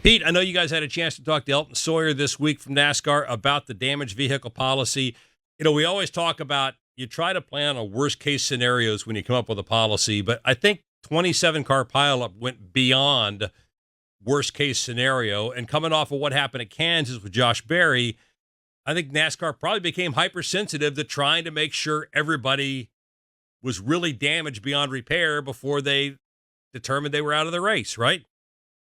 Pete, I know you guys had a chance to talk to Elton Sawyer this week from NASCAR about the damaged vehicle policy. We always talk about you try to plan on worst case scenarios when you come up with a policy, but I think 27 car pileup went beyond worst case scenario. And coming off of what happened at Kansas with Josh Berry, I think NASCAR probably became hypersensitive to trying to make sure everybody was really damaged beyond repair before they determined they were out of the race, right?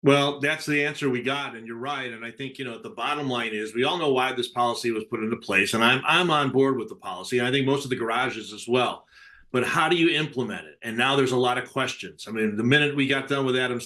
Well, that's the answer we got, and you're right. And I think the bottom line is we all know why this policy was put into place, and I'm on board with the policy. And I think most of the garages as well. But how do you implement it? And now there's a lot of questions. I mean, the minute we got done with Elton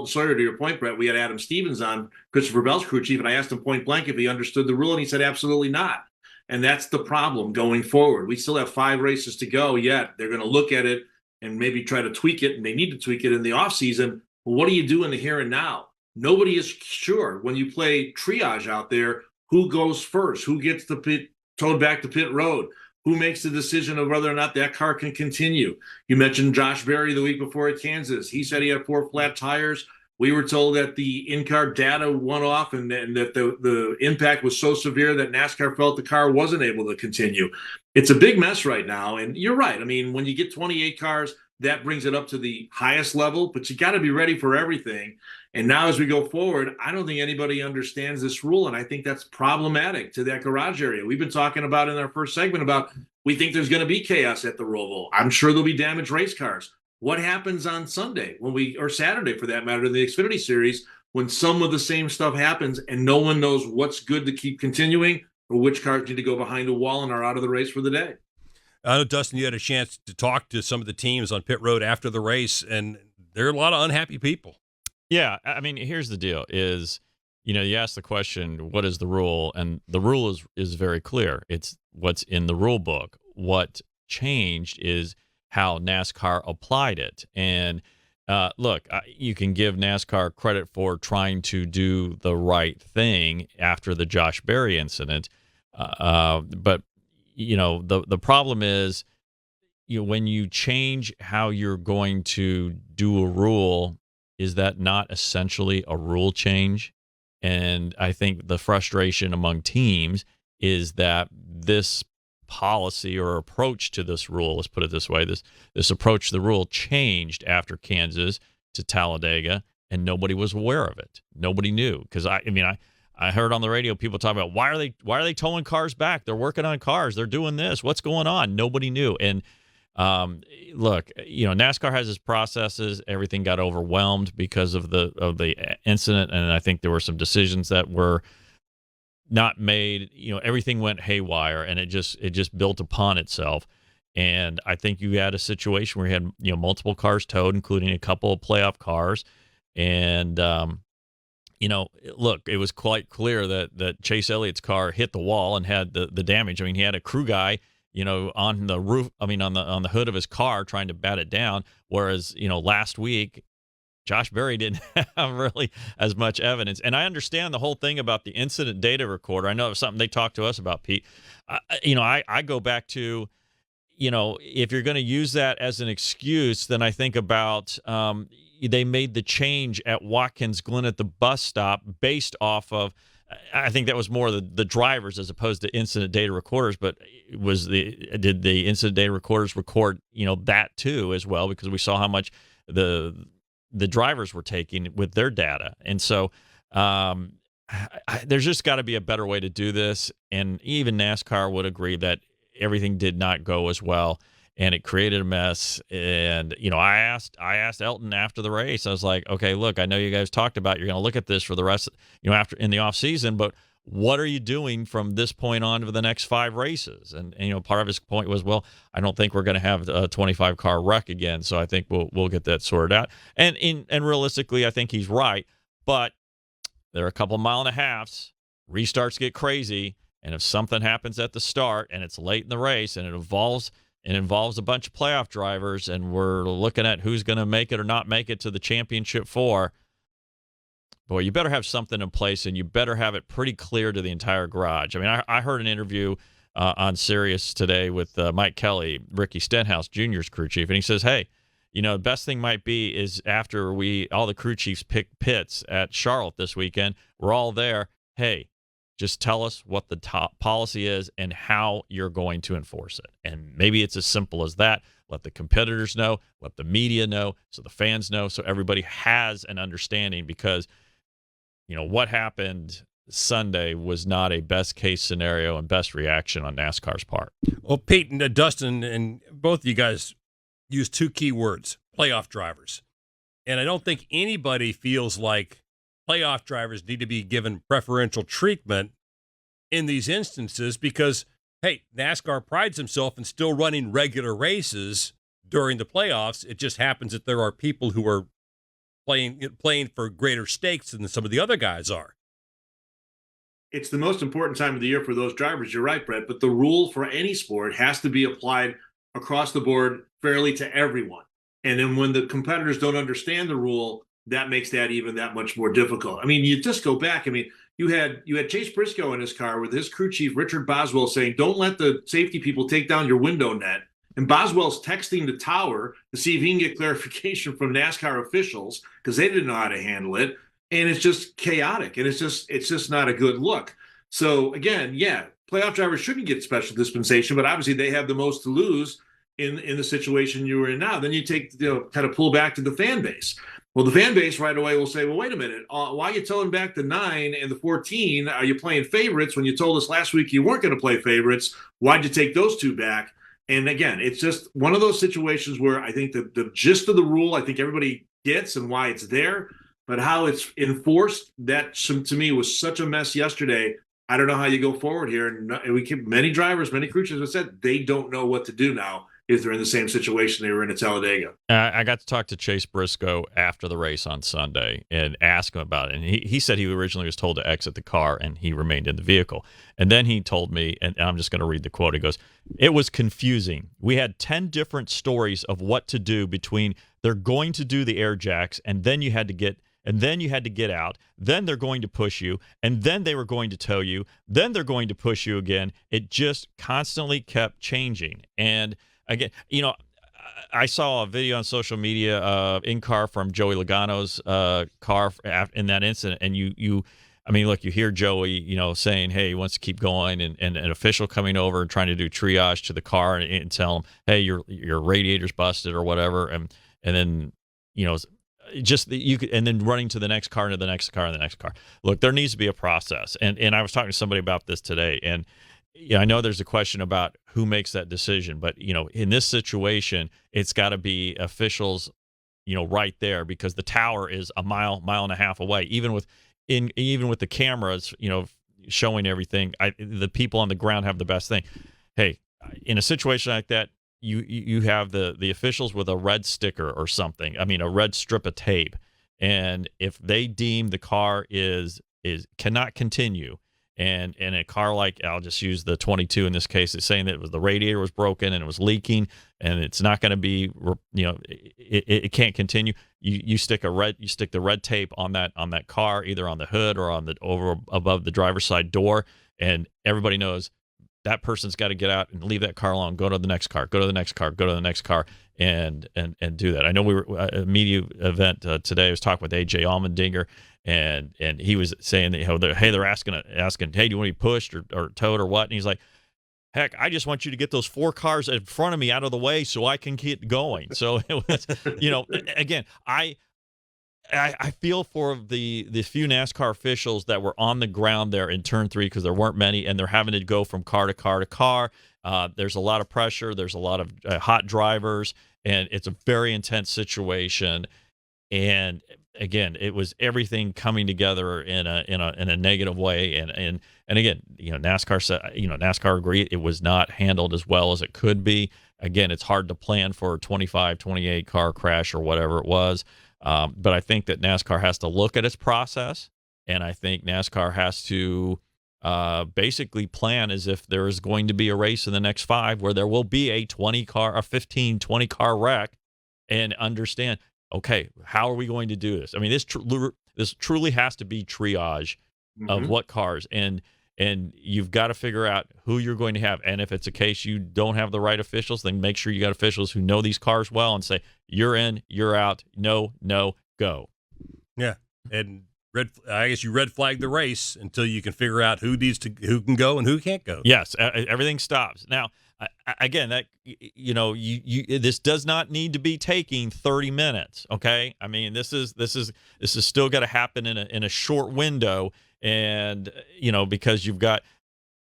Sawyer, to your point, Brett, we had Adam Stevens on, Christopher Bell's crew chief, and I asked him point blank if he understood the rule, and he said absolutely not. And that's the problem going forward. We still have 5 races to go yet. They're going to look at it and maybe try to tweak it, and they need to tweak it in the offseason. Well, what do you do in the here and now? Nobody is sure when you play triage out there who goes first, who gets towed back to pit road, who makes the decision of whether or not that car can continue. You mentioned Josh Berry the week before at Kansas. He said he had 4 flat tires. We were told that the in-car data went off and that the impact was so severe that NASCAR felt the car wasn't able to continue. It's a big mess right now. And you're right. I mean, when you get 28 cars, that brings it up to the highest level, but you got to be ready for everything. And now as we go forward, I don't think anybody understands this rule. And I think that's problematic to that garage area. We've been talking about in our first segment about we think there's going to be chaos at the Roval. I'm sure there'll be damaged race cars. What happens on Sunday or Saturday for that matter, in the Xfinity Series, when some of the same stuff happens and no one knows what's good to keep continuing or which cars need to go behind a wall and are out of the race for the day? I know, Dustin, you had a chance to talk to some of the teams on pit road after the race, and there are a lot of unhappy people. Yeah, I mean, here's the deal is, you ask the question, what is the rule? And the rule is very clear. It's what's in the rule book. What changed is how NASCAR applied it. And look, you can give NASCAR credit for trying to do the right thing after the Josh Berry incident, but the problem is, when you change how you're going to do a rule, is that not essentially a rule change? And I think the frustration among teams is that this policy or approach to this rule, let's put it this way, this approach to the rule changed after Kansas to Talladega, and nobody was aware of it. Nobody knew, because I heard on the radio people talk about why are they towing cars back? They're working on cars. They're doing this. What's going on? Nobody knew. And look, NASCAR has its processes. Everything got overwhelmed because of the incident, and I think there were some decisions that were not made. Everything went haywire, and it just built upon itself. And I think you had a situation where you had multiple cars towed, including a couple of playoff cars, and look, it was quite clear that Chase Elliott's car hit the wall and had the damage. I mean, he had a crew guy, on the roof, on the hood of his car trying to bat it down. Whereas, last week, Josh Berry didn't have really as much evidence. And I understand the whole thing about the incident data recorder. I know it was something they talked to us about, Pete. I go back to, if you're going to use that as an excuse, then I think about, they made the change at Watkins Glen at the bus stop based off of, I think that was more the drivers as opposed to incident data recorders, but did the incident data recorders record, that too as well, because we saw how much the drivers were taking with their data. And so there's just got to be a better way to do this. And even NASCAR would agree that everything did not go as well, and it created a mess. And, I asked Elton after the race, I was like, okay, look, I know you guys talked about, you're going to look at this for the rest, after in the off season, but what are you doing from this point on for the next 5 races? And part of his point was, well, I don't think we're going to have a 25 car wreck again. So I think we'll get that sorted out. And realistically, I think he's right, but there are a couple mile and a halves, restarts get crazy. And if something happens at the start and it's late in the race and it involves a bunch of playoff drivers, and we're looking at who's going to make it or not make it to the championship 4, boy, you better have something in place, and you better have it pretty clear to the entire garage. I mean, I heard an interview on Sirius today with Mike Kelly, Ricky Stenhouse Jr.'s crew chief, and he says, hey, the best thing might be is after all the crew chiefs pick pits at Charlotte this weekend, we're all there. Hey, just tell us what the top policy is and how you're going to enforce it. And maybe it's as simple as that. Let the competitors know, let the media know, so the fans know, so everybody has an understanding, because, what happened Sunday was not a best case scenario and best reaction on NASCAR's part. Well, Pete and Dustin and both of you guys use two key words: playoff drivers. And I don't think anybody feels like playoff drivers need to be given preferential treatment in these instances because, hey, NASCAR prides himself in still running regular races during the playoffs. It just happens that there are people who are playing for greater stakes than some of the other guys are. It's the most important time of the year for those drivers. You're right, Brett, but the rule for any sport has to be applied across the board fairly to everyone. And then when the competitors don't understand the rule, that makes that even that much more difficult. I mean, you just go back. I mean, you had Chase Briscoe in his car with his crew chief, Richard Boswell, saying, don't let the safety people take down your window net. And Boswell's texting the tower to see if he can get clarification from NASCAR officials because they didn't know how to handle it. And it's just chaotic. And it's just not a good look. So again, yeah, playoff drivers shouldn't get special dispensation, but obviously they have the most to lose in the situation you were in now. Then you kind of pull back to the fan base. Well, the fan base right away will say, well, wait a minute. Why are you towing back the 9 and the 14? Are you playing favorites when you told us last week you weren't going to play favorites? Why'd you take those two back? And again, it's just one of those situations where I think the gist of the rule, I think everybody gets and why it's there, but how it's enforced, that to me was such a mess yesterday. I don't know how you go forward here. And we keep many drivers, many crew chiefs have said they don't know what to do now if they're in the same situation they were in at Talladega. I got to talk to Chase Briscoe after the race on Sunday and ask him about it. And he said he originally was told to exit the car, and he remained in the vehicle. And then he told me, and I'm just going to read the quote. He goes, "It was confusing. We had 10 different stories of what to do between they're going to do the air jacks, and then you had to get out, then they're going to push you, and then they were going to tow you, then they're going to push you again." It just constantly kept changing. And again, I saw a video on social media in car from Joey Logano's car in that incident, and you hear Joey, saying, hey, he wants to keep going, and an official coming over and trying to do triage to the car and tell him, hey, your radiator's busted or whatever, and then and then running to the next car, and to the next car, and the next car. Look, there needs to be a process, and I was talking to somebody about this today, and I know there's a question about who makes that decision, but in this situation, it's got to be officials, right there, because the tower is a mile and a half away. Even with the cameras, showing everything, the people on the ground have the best thing. Hey, in a situation like that, you have the officials with a red sticker or something. I mean, a red strip of tape, and if they deem the car cannot continue. And in a car like, I'll just use the 22 in this case, it's saying that the radiator was broken and it was leaking, and it's not going to be, it can't continue. You stick the red tape on that car, either on the hood or on above the driver's side door, and everybody knows that person's got to get out and leave that car alone. Go to the next car. Go to the next car. Go to the next car, and do that. I know we were at a media event today. I was talking with AJ Allmendinger. And he was saying that they're asking, hey, do you want to be pushed or towed or what? And he's like, heck, I just want you to get those 4 cars in front of me out of the way so I can keep going. So it was, again, I feel for the few NASCAR officials that were on the ground there in turn 3, because there weren't many, and they're having to go from car to car to car. There's a lot of pressure. There's a lot of hot drivers, and it's a very intense situation. And again, it was everything coming together in a negative way. And again, NASCAR said, NASCAR agreed it was not handled as well as it could be. Again, it's hard to plan for a 25, 28 car crash or whatever it was. But I think that NASCAR has to look at its process, and I think NASCAR has to basically plan as if there is going to be a race in the next 5 where there will be a 15, 20 car wreck, and understand, okay, how are we going to do this? I mean, this truly has to be triage of what cars. And and you've got to figure out who you're going to have. And if it's a case you don't have the right officials, then make sure you got officials who know these cars well and say, you're in, you're out, no, go. Yeah, and I guess you red flag the race until you can figure out who can go and who can't go. Yes, everything stops. Now, again, that this does not need to be taking 30 minutes. Okay, I mean this is still got to happen in a short window, and because you've got.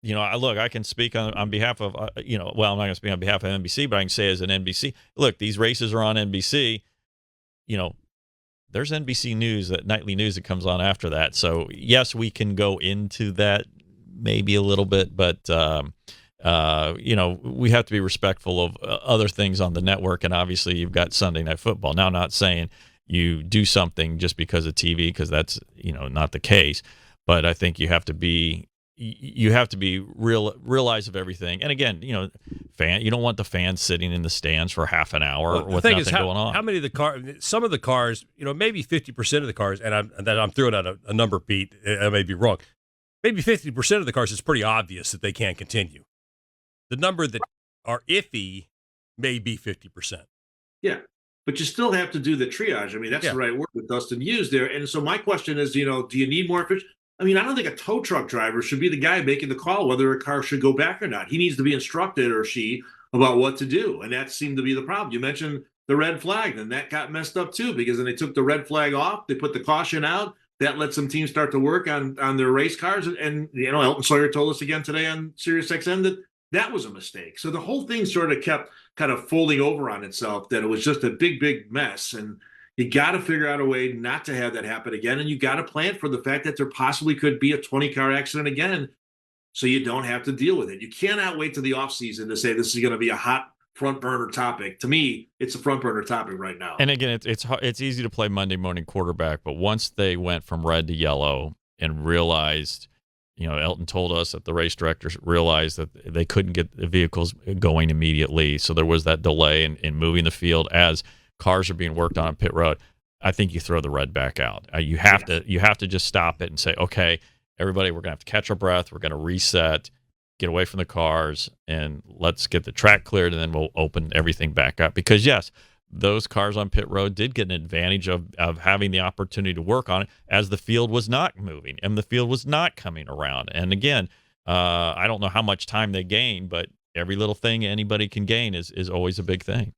I can speak on behalf of, well, I'm not going to speak on behalf of NBC, but I can say as an NBC, look, these races are on NBC. There's NBC News, that nightly news that comes on after that. So, yes, we can go into that maybe a little bit, but, we have to be respectful of other things on the network. And obviously, you've got Sunday Night Football. Now, I'm not saying you do something just because of TV, because that's, not the case. But I think you have to be realize of everything. And again, you don't want the fans sitting in the stands for half an hour with nothing going on. How many of the cars? Some of the cars, maybe 50% of the cars, and I'm throwing out a number, Pete. I may be wrong. Maybe 50% of the cars, it's pretty obvious that they can't continue. The number that are iffy may be 50%. Yeah, but you still have to do the triage. I mean, that's the right word that Dustin used there. And so my question is, do you need more efficient? I mean, I don't think a tow truck driver should be the guy making the call whether a car should go back or not. He needs to be instructed, or she, about what to do. And that seemed to be the problem. You mentioned the red flag, and that got messed up too, because then they took the red flag off. They put the caution out. That let some teams start to work on their race cars. And Elton Sawyer told us again today on SiriusXM that was a mistake. So the whole thing sort of kept kind of folding over on itself, that it was just a big, big mess. And you got to figure out a way not to have that happen again. And you got to plan for the fact that there possibly could be a 20-car accident again, so you don't have to deal with it. You cannot wait to the offseason to say this is going to be a hot front burner topic. To me, it's a front burner topic right now. And again, it's easy to play Monday morning quarterback, but once they went from red to yellow and realized, Elton told us that the race directors realized that they couldn't get the vehicles going immediately. So there was that delay in moving the field as cars are being worked on pit road. I think you throw the red back out. You have to just stop it and say, okay, everybody, we're going to have to catch our breath. We're going to reset, get away from the cars, and let's get the track cleared, and then we'll open everything back up. Because, yes, those cars on pit road did get an advantage of having the opportunity to work on it as the field was not moving and the field was not coming around. And, again, I don't know how much time they gained, but every little thing anybody can gain is always a big thing.